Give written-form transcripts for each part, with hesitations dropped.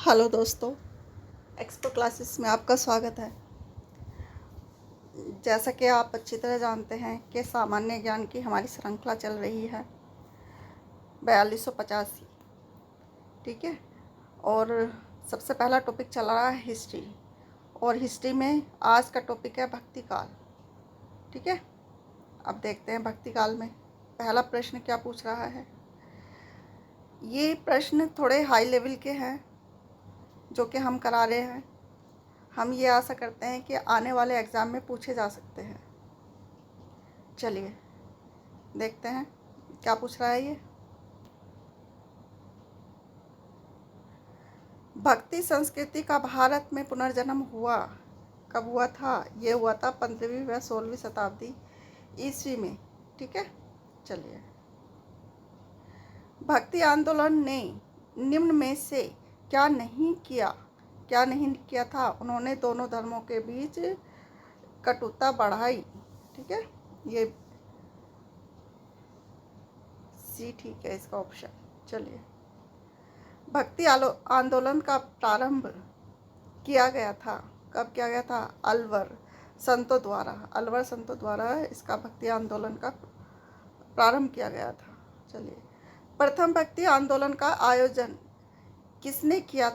Hello दोस्तों, expo classes में आपका स्वागत है। जैसा कि आप अच्छी तरह जानते हैं कि सामान्य ज्ञान की हमारी श्रृंखला चल रही है 4285। ठीक है। और सबसे पहला टॉपिक चल रहा है हिस्ट्री, और हिस्ट्री में आज का टॉपिक है भक्ति काल। ठीक है। अब देखते हैं भक्ति काल में पहला प्रश्न क्या पूछ रहा है। ये प्रश्न थोड़े हाई लेवल के हैं जो कि हम करा रहे हैं। हम ये आशा करते हैं कि आने वाले एग्ज़ाम में पूछे जा सकते हैं। चलिए देखते हैं क्या पूछ रहा है ये। भक्ति संस्कृति का भारत में पुनर्जन्म हुआ कब हुआ था? ये हुआ था 15वीं व 16वीं शताब्दी ईस्वी में। ठीक है। चलिए, भक्ति आंदोलन ने निम्न में से क्या नहीं किया था? उन्होंने दोनों धर्मों के बीच कटुता बढ़ाई। ठीक है, ये सी ठीक है इसका ऑप्शन। चलिए, भक्ति आंदोलन का प्रारंभ किया गया था, कब किया गया था? अलवर संतों द्वारा इसका भक्ति आंदोलन का प्रारंभ किया गया था। चलिए, प्रथम भक्ति आंदोलन का आयोजन किसने किया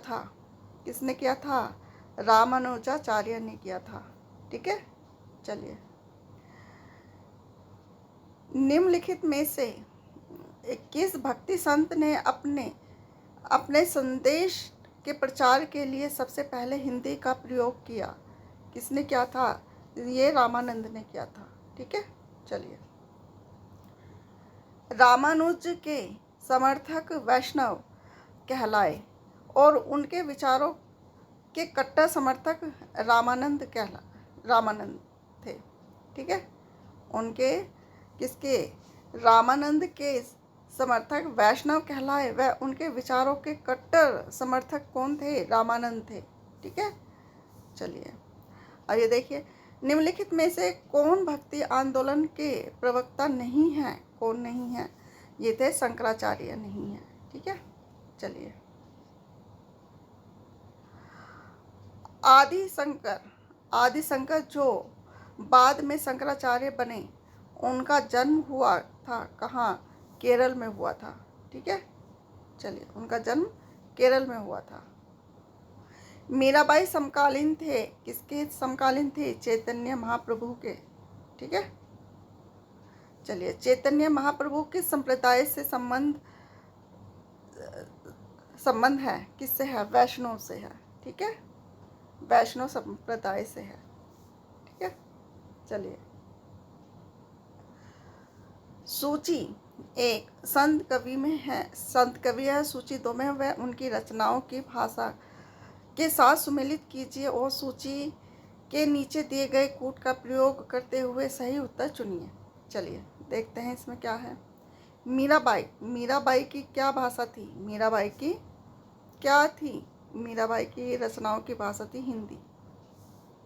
था? रामानुजाचार्य ने किया था। ठीक है। चलिए, निम्नलिखित में से किस भक्ति संत ने अपने संदेश के प्रचार के लिए सबसे पहले हिंदी का प्रयोग किया? किसने किया था? ये रामानंद ने किया था। ठीक है। चलिए, रामानुज के समर्थक वैष्णव कहलाए और उनके विचारों के कट्टर समर्थक रामानंद थे। ठीक है। उनके किसके? रामानंद के समर्थक वैष्णव कहलाए व उनके विचारों के कट्टर समर्थक कौन थे? रामानंद थे। ठीक है। चलिए, और ये देखिए, निम्नलिखित में से कौन भक्ति आंदोलन के प्रवक्ता नहीं है? कौन नहीं है? ये थे शंकराचार्य नहीं है। ठीक है। चलिए, आदि शंकर जो बाद में शंकराचार्य बने, उनका जन्म हुआ था कहाँ? केरल में हुआ था। ठीक है। चलिए, उनका जन्म केरल में हुआ था। मीराबाई समकालीन थे, किसके समकालीन थे? चैतन्य महाप्रभु के। ठीक है। चलिए, चैतन्य महाप्रभु के संप्रदाय से संबंध है, किससे है? वैष्णव से है। ठीक है, वैष्णव संप्रदाय से है। ठीक है। चलिए, सूची एक संत कवि है, सूची दो में वह उनकी रचनाओं की भाषा के साथ सुमेलित कीजिए और सूची के नीचे दिए गए कूट का प्रयोग करते हुए सही उत्तर चुनिए। चलिए देखते हैं इसमें क्या है। मीराबाई की क्या भाषा थी? मीराबाई की क्या थी? मीराबाई की रचनाओं की भाषा थी हिंदी।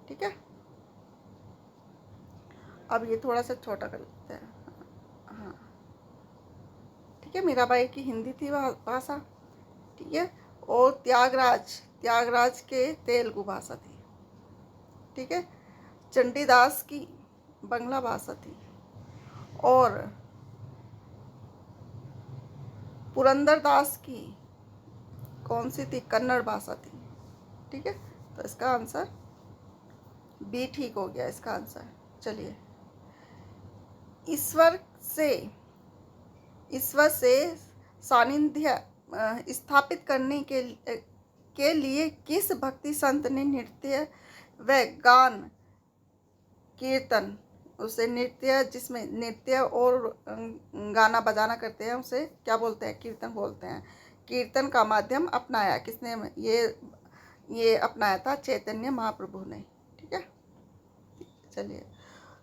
ठीक है। अब ये थोड़ा सा छोटा कर लेते हैं। हाँ, ठीक है, मीराबाई की हिंदी थी भाषा। ठीक है। और त्यागराज के तेलुगु भाषा थी। ठीक है। चंडीदास की बंगला भाषा थी और पुरंदरदास की कौन सी थी? कन्नड़ भाषा थी। ठीक है, तो इसका आंसर बी ठीक हो गया इसका आंसर। चलिए, ईश्वर से सानिध्य स्थापित करने के लिए किस भक्ति संत ने नृत्य व गान कीर्तन जिसमें नृत्य और गाना बजाना करते हैं उसे क्या बोलते हैं? कीर्तन बोलते हैं। कीर्तन का माध्यम अपनाया किसने? ये अपनाया था चैतन्य महाप्रभु ने। ठीक है। चलिए,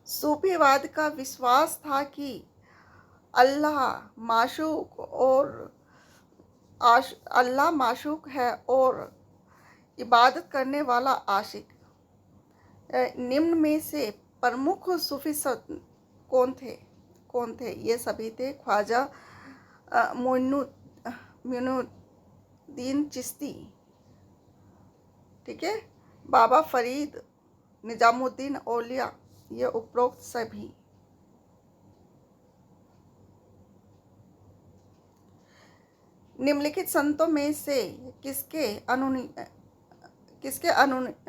सूफीवाद का विश्वास था कि अल्लाह माशूक है और इबादत करने वाला आशिक। निम्न में से प्रमुख सूफी संत कौन थे? ये सभी थे ख्वाजा मोइनुद्दीन चिश्ती, ठीक है। बाबा फरीद, निजामुद्दीन औलिया, ये उपरोक्त सभी। निम्नलिखित संतों में से किसके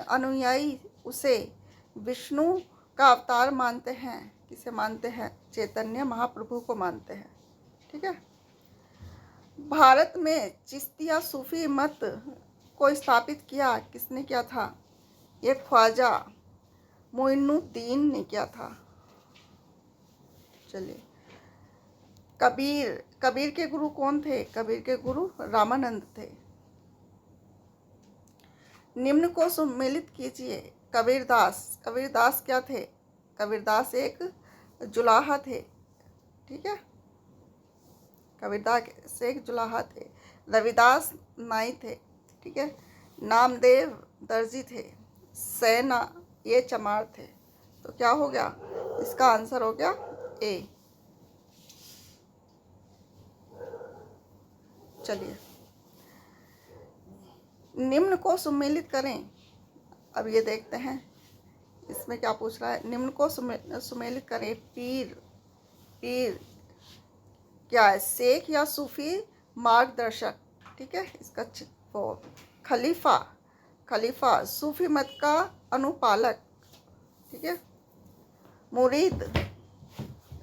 अनुयायी उसे विष्णु का अवतार मानते हैं? किसे मानते हैं? चैतन्य महाप्रभु को मानते हैं। ठीक है। भारत में चिश्तिया सूफी मत को स्थापित किया किसने किया था? ये ख्वाजा मोइनुद्दीन ने किया था। चलिए, कबीर के गुरु कौन थे? कबीर के गुरु रामानंद थे। निम्न को सम्मिलित कीजिए। कबीरदास क्या थे? कबीरदास एक जुलाहा थे। ठीक है, कबीरदास एक जुलाहा थे। रविदास नाई थे। ठीक है। नामदेव दर्जी थे। सैना ये चमार थे। तो क्या हो गया? इसका आंसर हो गया ए। चलिए, निम्न को सम्मिलित करें। अब ये देखते हैं इसमें क्या पूछ रहा है। निम्न को सम्मिलित करें। पीर क्या है? शेख या सूफी मार्गदर्शक। ठीक है। इसका वो खलीफा सूफी मत का अनुपालक। ठीक है।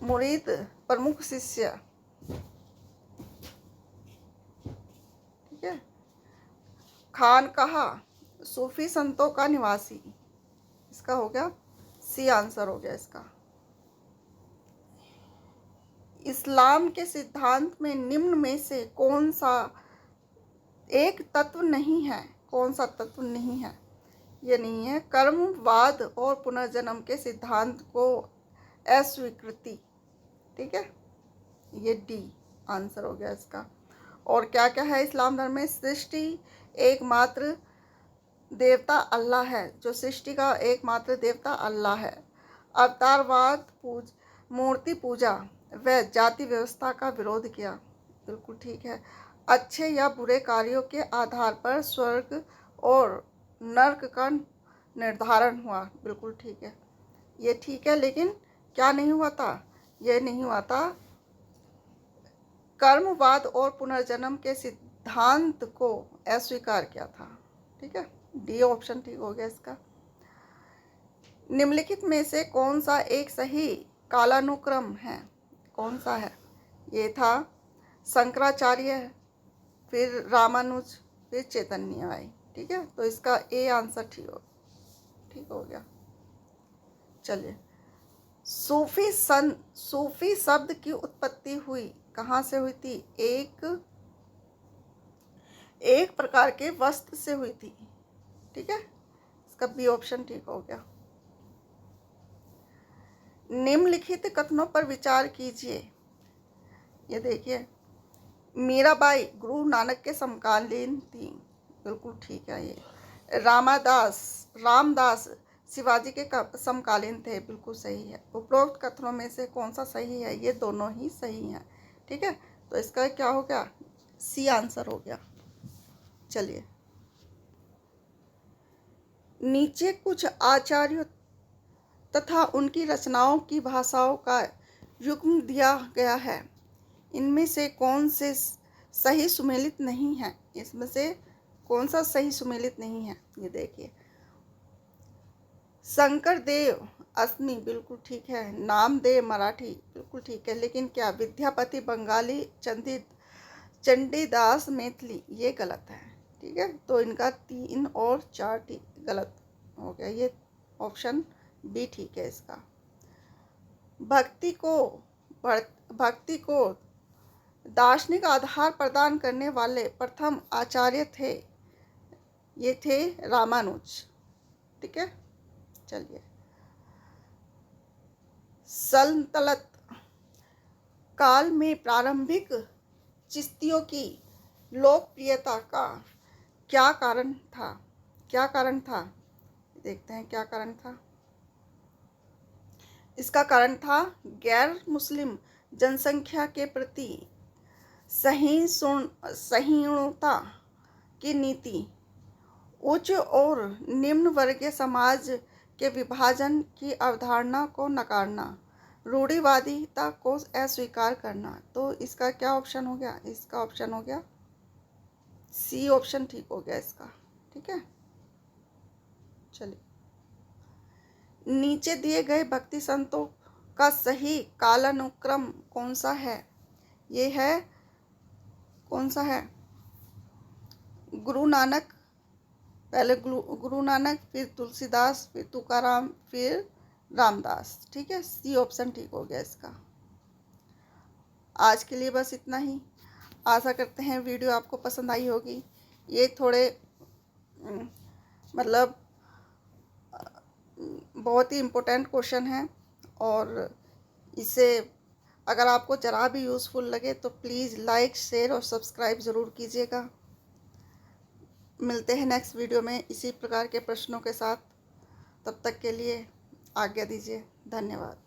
मुरीद प्रमुख शिष्य। ठीक है। खानकाहा सूफी संतों का निवासी। इसका हो गया सी, आंसर हो गया इसका। इस्लाम के सिद्धांत में निम्न में से कौन सा एक तत्व नहीं है? कौन सा तत्व नहीं है? ये नहीं है कर्मवाद और पुनर्जन्म के सिद्धांत को अस्वीकृति। ठीक है, ये डी आंसर हो गया इसका। और क्या क्या है इस्लाम धर्म में? सृष्टि एकमात्र देवता अल्लाह है। जो सृष्टि का एकमात्र देवता अल्लाह है। अवतारवाद, मूर्ति पूजा व जाति व्यवस्था का विरोध किया। बिल्कुल ठीक है। अच्छे या बुरे कार्यों के आधार पर स्वर्ग और नर्क का निर्धारण हुआ। बिल्कुल ठीक है, ये ठीक है। लेकिन क्या नहीं हुआ था? ये नहीं हुआ था कर्मवाद और पुनर्जन्म के सिद्धांत को अस्वीकार किया था। ठीक है, डी ऑप्शन ठीक हो गया इसका। निम्नलिखित में से कौन सा एक सही कालानुक्रम है? कौन सा है? ये था शंकराचार्य, फिर रामानुज, फिर चैतन्य आई। ठीक है, तो इसका ए आंसर ठीक हो गया। चलिए, सूफी शब्द की उत्पत्ति हुई कहाँ से हुई थी? एक प्रकार के वस्त्र से हुई थी। ठीक है, इसका बी ऑप्शन ठीक हो गया। निम्नलिखित कथनों पर विचार कीजिए। ये देखिए, मीराबाई गुरु नानक के समकालीन थी। बिल्कुल ठीक है। ये रामदास शिवाजी के समकालीन थे। बिल्कुल सही है। उपरोक्त कथनों में से कौन सा सही है? ये दोनों ही सही हैं। ठीक है, तो इसका क्या हो गया? सी आंसर हो गया। चलिए, नीचे कुछ आचार्यों तथा उनकी रचनाओं की भाषाओं का युग्म दिया गया है। इनमें से कौन से सही सुमेलित नहीं है? इसमें से कौन सा सही सुमेलित नहीं है? ये देखिए, शंकर देव असमी बिल्कुल ठीक है। नामदेव मराठी बिल्कुल ठीक है। लेकिन क्या विद्यापति बंगाली, चंडीदास मैथिली, ये गलत है। ठीक है, तो इनका 3 और 4 ठीक गलत हो गया। ये ऑप्शन बी ठीक है इसका। भक्ति को दार्शनिक आधार प्रदान करने वाले प्रथम आचार्य थे। ये थे रामानुज। ठीक है, चलिए, सल्तनत काल में प्रारंभिक चिश्तियों की लोकप्रियता का क्या कारण था? देखते हैं क्या कारण था। इसका कारण था गैर मुस्लिम जनसंख्या के प्रति सहिष्णुता की नीति उच्च और निम्न वर्गीय समाज के विभाजन की अवधारणा को नकारना, रूढ़िवादिता को अस्वीकार करना। तो इसका क्या ऑप्शन हो गया? इसका ऑप्शन हो गया सी ऑप्शन ठीक हो गया इसका। ठीक है, चलिए, नीचे दिए गए भक्ति संतों का सही कालानुक्रम कौन सा है? ये है, कौन सा है? गुरु नानक, पहले गुरु नानक, फिर तुलसीदास, फिर तुकाराम, फिर रामदास। ठीक है, सी ऑप्शन ठीक हो गया इसका। आज के लिए बस इतना ही। आशा करते हैं वीडियो आपको पसंद आई होगी। ये थोड़े मतलब बहुत ही इम्पोर्टेंट क्वेश्चन है, और इसे अगर आपको ज़रा भी यूज़फुल लगे तो प्लीज़ लाइक, शेयर और सब्सक्राइब ज़रूर कीजिएगा। मिलते हैं नेक्स्ट वीडियो में इसी प्रकार के प्रश्नों के साथ। तब तक के लिए आज्ञा दीजिए। धन्यवाद।